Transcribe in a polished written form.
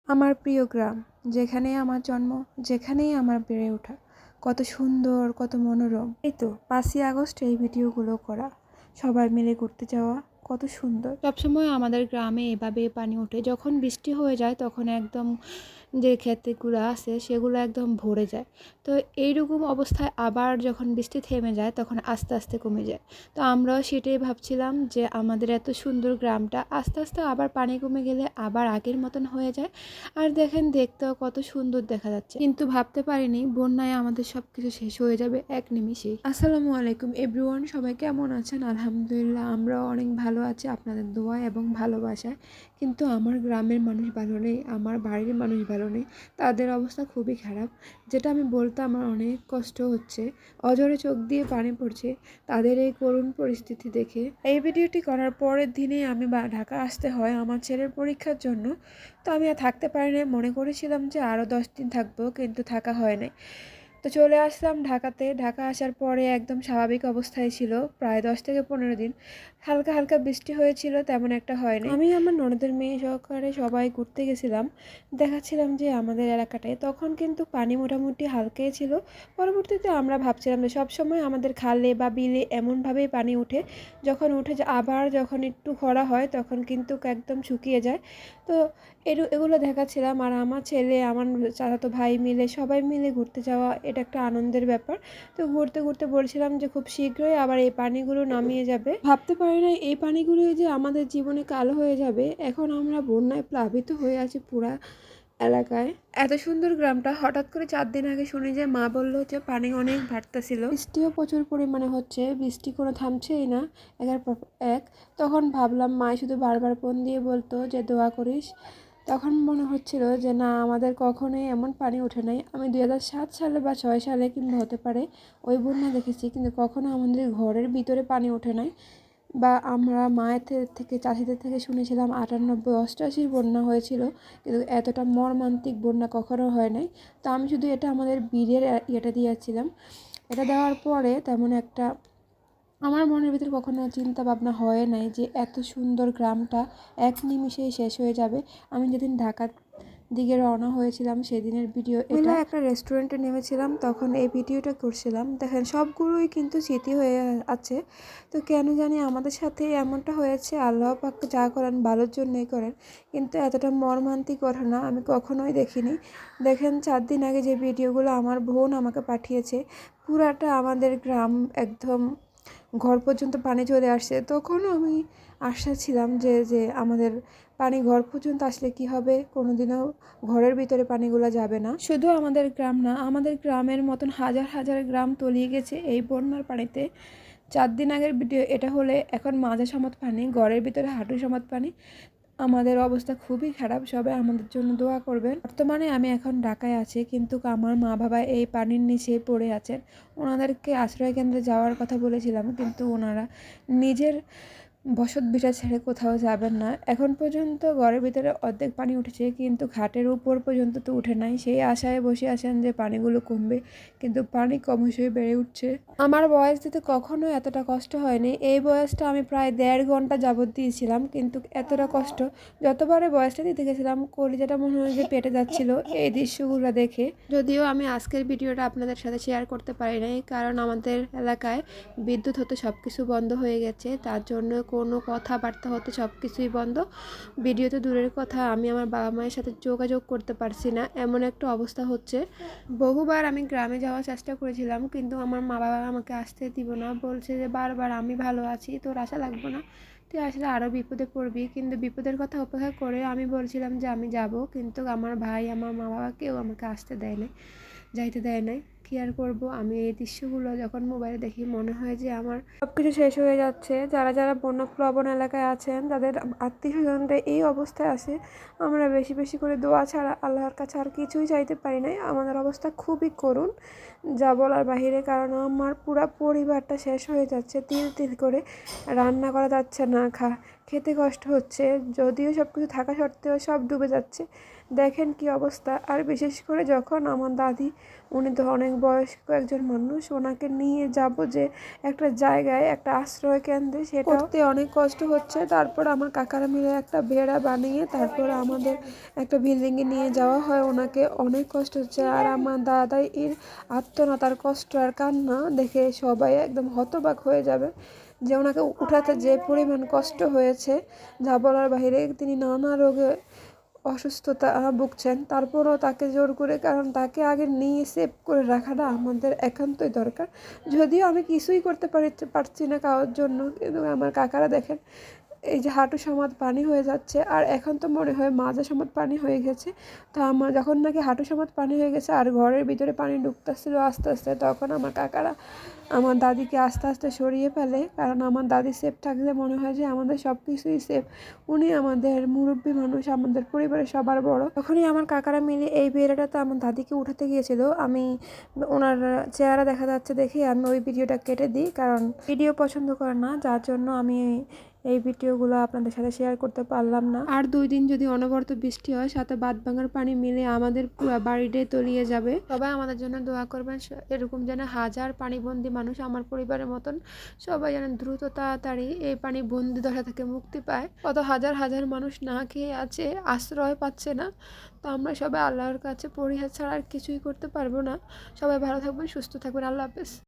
আমার প্রিয় গ্রাম, যেখানেই আমার জন্ম, যেখানেই আমার বেড়ে ওঠা, কত সুন্দর, কত মনোরম। এই তো 5ই আগস্ট এই ভিডিওগুলো করা, সবাই মিলে ঘুরতে যাওয়া, কত সুন্দর। সবসময় আমাদের গ্রামে এভাবে পানি ওঠে, যখন বৃষ্টি হয়ে যায় তখন একদম যে ক্ষেতগুলো আছে সেগুলো একদম ভরে যায়। তো এইরকম অবস্থায় আবার যখন বৃষ্টি থেমে যায় তখন আস্তে আস্তে কমে যায়। তো আমরাও সেটাই ভাবছিলাম যে আমাদের এত সুন্দর গ্রামটা আস্তে আস্তে আবার পানি কমে গেলে আবার আগের মতন হয়ে যায়। আর দেখেন, দেখতেও কত সুন্দর দেখা যাচ্ছে, কিন্তু ভাবতে পারিনি বন্যায় আমাদের সবকিছু শেষ হয়ে যাবে এক নিমিষেই। আসসালামু আলাইকুম এভরিওয়ান, সবাই কেমন আছেন? আলহামদুলিল্লাহ, আমরাও অনেক ভালো আছি আপনাদের দোয়া এবং ভালোবাসায়। কিন্তু আমার গ্রামের মানুষ ভালো নেই, আমার বাড়ির মানুষ ভালো নেই, তাদের অবস্থা খুবই খারাপ। যেটা আমি বলতে আমার অনেক কষ্ট হচ্ছে, অঝরে চোখ দিয়ে পানি পড়ছে তাদের এই করুণ পরিস্থিতি দেখে। এই ভিডিওটি করার পরের দিনেই আমি ঢাকা আসতে হয় আমার ছেলের পরীক্ষার জন্য। তো আমি আর থাকতে পারি নাই, মনে করেছিলাম যে আরও 10 দিন থাকবো, কিন্তু থাকা হয় নাই। তো চলে আসলাম ঢাকাতে। ঢাকা আসার পরে একদম স্বাভাবিক অবস্থায় ছিল প্রায় 10 থেকে 15 দিন। হালকা হালকা বৃষ্টি হয়েছিল, তেমন একটা হয়নি। আমি আমার ননদের মেয়ে সহকারে সবাই ঘুরতে গেছিলাম, দেখাচ্ছিলাম যে আমাদের এলাকাটায় তখন কিন্তু পানি মোটামুটি হালকাই ছিল। পরবর্তীতে আমরা ভাবছিলাম যে সবসময় আমাদের খালে বা বিলে এমনভাবেই পানি উঠে, যখন উঠে আবার যখন একটু খরা হয় তখন কিন্তু একদম শুকিয়ে যায়। তো এগুলো দেখাচ্ছিলাম, আর আমার ছেলে, আমার চাচাতো ভাই মিলে সবাই মিলে ঘুরতে যাওয়া, এটা একটা আনন্দের ব্যাপার। তো ঘুরতে ঘুরতে বলছিলাম যে খুব শীঘ্রই আবার এই পানিগুলো নামিয়ে যাবে। ভাবতে পারি না এই পানিগুলো যে আমাদের জীবনে কালো হয়ে যাবে। এখন আমরা বন্যায় প্লাবিত হয়ে আছি পুরা এলাকায়। এত সুন্দর গ্রামটা হঠাৎ করে 4 দিন আগে শুনি যে মা বললো যে পানি অনেক বাড়তেছিল, বৃষ্টিও প্রচুর পরিমাণে হচ্ছে, বৃষ্টি কোনো থামছেই না, একের পর এক। তখন ভাবলাম মা শুধু বারবার ফোন দিয়ে বলতো যে দোয়া করিস। তখন মনে হচ্ছিল যে না, আমাদের কখনোই এমন পানি ওঠে নাই। আমি 2007 সালে বা 6 সালে কিংবা হতে পারে ওই বন্যা দেখেছি, কিন্তু কখনো আমাদের ঘরের ভিতরে পানি ওঠে নাই। বা আমরা মায়ের থেকে, চাষিদের থেকে শুনেছিলাম 98, 88 বন্যা হয়েছিল, কিন্তু এতটা মর্মান্তিক বন্যা কখনো হয় নাই। তো আমি শুধু এটা আমাদের বীরের ইয়েটা দিয়েছিলাম। এটা দেওয়ার পরে তেমন একটা আমার মনের ভিতরে কখনো চিন্তা ভাবনা হয় নাই যে এত সুন্দর গ্রামটা এক নিমিষেই শেষ হয়ে যাবে। আমি যেদিন ঢাকার দিকে রওনা হয়েছিলাম সেদিনের ভিডিও এটা। একটা রেস্টুরেন্টে নেমেছিলাম, তখন এই ভিডিওটা করছিলাম। দেখেন, সবগুলোই কিন্তু স্মৃতি হয়ে আছে। তো কেন জানি আমাদের সাথে এমনটা হয়েছে, আল্লাহ পাক যা করেন ভালোর জন্যই করেন, কিন্তু এতটা মর্মান্তিক ঘটনা আমি কখনোই দেখিনি। দেখেন, 4 দিন আগে যে ভিডিওগুলো আমার বোন আমাকে পাঠিয়েছে, পুরাটা আমাদের গ্রাম একদম ঘর পর্যন্ত পানি চলে আসছে। তখনও আমি আশা ছিলাম যে যে আমাদের পানি ঘর পর্যন্ত আসলে কি হবে, কোনোদিনও ঘরের ভিতরে পানিগুলো যাবে না। শুধু আমাদের গ্রাম না, আমাদের গ্রামের মতন হাজার হাজার গ্রাম তলিয়ে গেছে এই বন্যার পানিতে। 4 দিন আগের ভিডিও এটা হলে এখন মাজা সমেত পানি, ঘরের ভিতরে হাঁটু সমেত পানি। আমাদের অবস্থা খুবই খারাপ, সবাই আমাদের জন্য দোয়া করবেন। বর্তমানে আমি এখন ঢাকায় আছি, কিন্তু আমার মা বাবা এই পানির নিচে পড়ে আছেন। ওনাদেরকে আশ্রয় কেন্দ্রে যাওয়ার কথা বলেছিলাম, কিন্তু ওনারা নিজের বসত ভিটা ছেড়ে কোথাও যাবেন না। এখন পর্যন্ত ঘরের ভিতরে অর্ধেক পানি উঠেছে, কিন্তু ঘাটের উপর পর্যন্ত তো উঠে নাই। সেই আশায় বসে আছেন যে পানিগুলো কমবে, কিন্তু পানি ক্রমশই বেড়ে উঠছে। আমার বয়স দিতে কখনো এতটা কষ্ট হয়নি। এই বয়সটা আমি প্রায় 1.5 ঘন্টা যাবত দিয়েছিলাম, কিন্তু এতটা কষ্ট যতবারে বয়সটা দিতে গেছিলাম কলিজাটা মনে হয় যে পেটে যাচ্ছিল এই দৃশ্যগুলো দেখে। যদিও আমি আজকের ভিডিওটা আপনাদের সাথে শেয়ার করতে পারি নাই, কারণ আমাদের এলাকায় বিদ্যুৎ হতে সব কিছু বন্ধ হয়ে গেছে, তার জন্য কোনো কথাবার্তা হতে সব কিছুই বন্ধ। ভিডিওতে দূরের কথা, আমি আমার বাবা মায়ের সাথে যোগাযোগ করতে পারছি না, এমন একটা অবস্থা হচ্ছে। বহুবার আমি গ্রামে যাওয়ার চেষ্টা করেছিলাম, কিন্তু আমার মা বাবা আমাকে আসতে দিব না, বলছে যে বারবার আমি ভালো আছি, তোর আশা লাগবে না, তুই আসলে আরও বিপদে পড়বি। কিন্তু বিপদের কথা উপেক্ষা করে আমি বলছিলাম যে আমি যাব, কিন্তু আমার ভাই, আমার মা বাবা কেউ আমাকে আসতে দেয় নাই, যাইতে দেয় নাই। কী আর করবো, আমি এই দৃশ্যগুলো যখন মোবাইলে দেখি মনে হয় যে আমার সব কিছু শেষ হয়ে যাচ্ছে। যারা যারা বন্যপ্লবন এলাকায় আছেন, তাদের আত্মীয় স্বজনরা এই অবস্থায় আছে, আমরা বেশি বেশি করে দোয়া ছাড়া আল্লাহর কাছে আর কিছুই চাইতে পারি নাই। আমাদের অবস্থা খুবই করুণ, যা বলার বাহিরে। কারণ আমার পুরো পরিবারটা শেষ হয়ে যাচ্ছে, তিল তিল করে রান্না করা যাচ্ছে না, খেতে কষ্ট হচ্ছে, যদিও সব কিছু থাকা সত্ত্বেও সব ডুবে যাচ্ছে। দেখেন কি অবস্থা। আর বিশেষ করে যখন আমার দাদি, উনি তো অনেক বয়স্ক একজন মানুষ, ওনাকে নিয়ে যাব যে একটা জায়গায়, একটা আশ্রয় কেন্দ্রে, সেটা করতে অনেক কষ্ট হচ্ছে। তারপর আমার কাকারা মিলে একটা বেড়া বানিয়ে তারপর আমাদের একটা বিল্ডিংয়ে নিয়ে যাওয়া হয়। ওনাকে অনেক কষ্ট হচ্ছে। আর আমার দাদাই এর আর্তনাদ আর কষ্ট আর কান্না দেখে সবাই একদম হতবাক হয়ে যাবে যে ওনাকে উঠাতে যে পরিমাণ কষ্ট হয়েছে যা বলার বাইরে। তিনি নানা রোগে অসুস্থতা ভুগছেন, তারপরও তাকে জোর করে, কারণ তাকে আগে নিয়ে সেভ করে রাখাটা আমাদের একান্তই দরকার। যদিও আমি কিছুই করতে পারছি না কারোর জন্য, কিন্তু আমার কাকারা দেখেন এই যে হাঁটু সমান পানি হয়ে যাচ্ছে, আর এখন তো মনে হয় মাজা সমান পানি হয়ে গেছে। তো আমার যখন নাকি হাঁটু সমান পানি হয়ে গেছে আর ঘরের ভিতরে পানি ঢুকতেছিল আস্তে আস্তে, তখন আমার কাকারা আমার দাদিকে আস্তে আস্তে সরিয়ে ফেলে, কারণ আমার দাদি সেফ থাকলে মনে হয় যে আমাদের সব কিছুই সেফ। উনি আমাদের মুরব্বী মানুষ, আমাদের পরিবারের সবার বড়। তখনই আমার কাকারা মিলে এই বেড়াটাতে আমার দাদিকে উঠাতে গিয়েছিল। আমি ওনার চেহারা দেখা যাচ্ছে দেখে আমি ওই ভিডিওটা কেটে দিই, কারণ ভিডিও পছন্দ করে না, যার জন্য আমি এই ভিডিওগুলো আপনাদের সাথে শেয়ার করতে পারলাম না। আর 2 দিন যদি অনবরত বৃষ্টি হয়, সাথে বাঁধভাঙার পানি মিলে আমাদের পুরো বাড়িটাই তলিয়ে যাবে। সবাই আমাদের জন্য দোয়া করবেন, এরকম যেন হাজার পানিবন্দী মানুষ আমার পরিবারের মতন সবাই যেন দ্রুত তাড়াতাড়ি এই পানি বন্দি দশা থেকে মুক্তি পায়। কত হাজার হাজার মানুষ না খেয়ে আছে, আশ্রয় পাচ্ছে না। তো আমরা সবাই আল্লাহর কাছে পরিহার ছাড়া আর কিছুই করতে পারবো না। সবাই ভালো থাকবেন, সুস্থ থাকবেন। আল্লাহ হাফেজ।